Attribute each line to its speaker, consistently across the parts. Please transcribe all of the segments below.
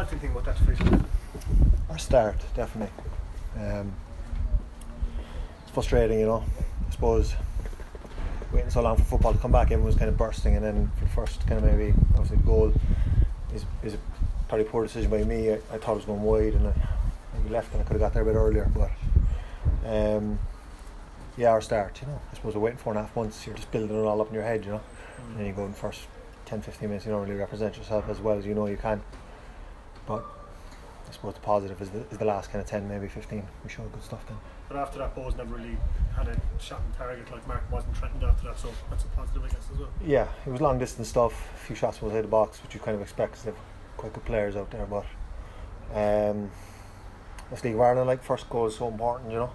Speaker 1: What do you think about that defeat?
Speaker 2: Our start, definitely. It's frustrating, you know. I suppose waiting so long for football to come back, everyone was kind of bursting, and then for the first kind of maybe obviously the goal is a probably poor decision by me. I thought it was going wide, and I maybe left, and I could have got there a bit earlier. But yeah, our start, you know. I suppose we're waiting 4.5 months. You're just building it all up in your head, you know. And then you go in the first 10-15 minutes, you don't really represent yourself as well as you know you can. But I suppose the positive is the last kind of 10, maybe 15. We showed good stuff then.
Speaker 1: But after that, Bohs never really had a shot on target like Mark wasn't threatened after that, so that's a positive, I guess, as well.
Speaker 2: Yeah, it was long distance stuff, a few shots outside the box, which you kind of expect because they have quite good players out there. But this League of Ireland, like, first goal is so important, you know.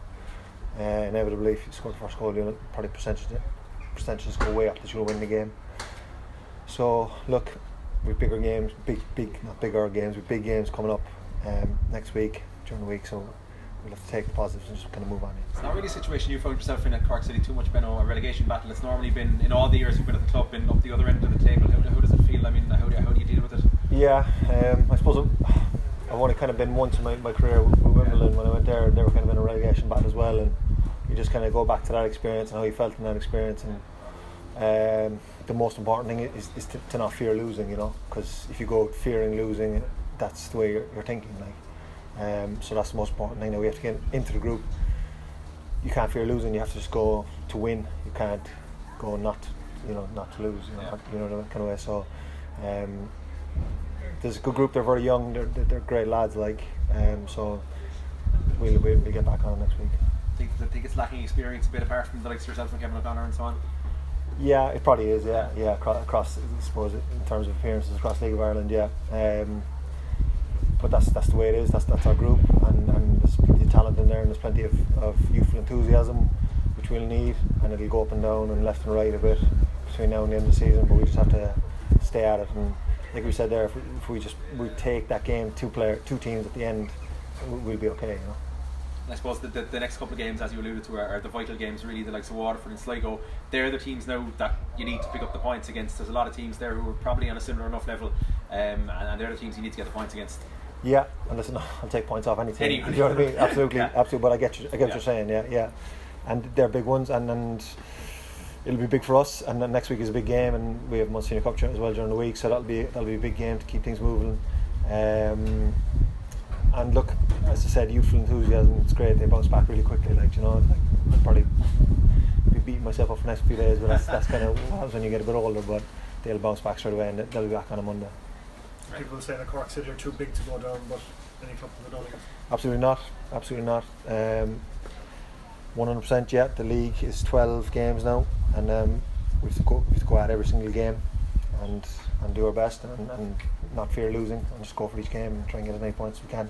Speaker 2: Inevitably, if you score the first goal, you know, probably percentages go way up that you'll win the game. So look, with bigger games, not bigger games, with big games coming up next week, during the week, so we'll have to take the positives and just kind of move on.
Speaker 3: It's not really a situation you found yourself in at Cork City too much, Benno, a relegation battle. It's normally been, in all the years you've been at the club, been up the other end of the table. How does it feel? I mean, how do you deal with it?
Speaker 2: Yeah, I suppose I've only kind of been once in my career with Wimbledon. When I went there, they were kind of in a relegation battle as well, and you just kind of go back to that experience and how you felt in that experience. And the most important thing is to not fear losing, you know, because if you go fearing losing, that's the way you're thinking, like. So that's the most important thing. Now we have to get into the group. You can't fear losing. You have to just go to win. You can't go not to lose. You know that kind of way. So there's a good group. They're very young. They're great lads. Like, so we'll get back on next week.
Speaker 3: I think it's lacking experience a bit apart from the likes of yourself and Kevin O'Connor and so on.
Speaker 2: Yeah, it probably is. Yeah, across I suppose in terms of appearances across League of Ireland. Yeah. But that's the way it is. That's our group, and there's plenty of talent in there, and there's plenty of youthful enthusiasm, which we'll need, and it'll go up and down and left and right a bit between now and the end of the season. But we just have to stay at it, and like we said there, if we take that game, two teams at the end, we'll be okay, you know.
Speaker 3: I suppose the next couple of games, as you alluded to, are the vital games, really, the likes of Waterford and Sligo. They're the teams now that you need to pick up the points against. There's a lot of teams there who are probably on a similar enough level, and they're the teams you need to get the points against.
Speaker 2: Yeah, and listen, I'll take points off any team.
Speaker 3: Anybody.
Speaker 2: You know what I mean? Absolutely,
Speaker 3: Yeah.
Speaker 2: absolutely. But I get what you're saying. Yeah, and they're big ones, and it'll be big for us. And then next week is a big game, and we have Munster Cup as well during the week, so that'll be a big game to keep things moving. And look, as I said, youthful enthusiasm, it's great. They bounce back really quickly. Like, you know, I'll probably be beating myself up for the next few days, but that's kind of what happens when you get a bit older. But they'll bounce back straight away, and they'll be back on a Monday.
Speaker 1: People say that Cork City are too big to go down, but any club can go down against.
Speaker 2: Absolutely not. 100%. Yeah, the league is 12 games now, and we have to go at every single game, and do our best, and not fear losing, and just go for each game and try and get as many points as we can.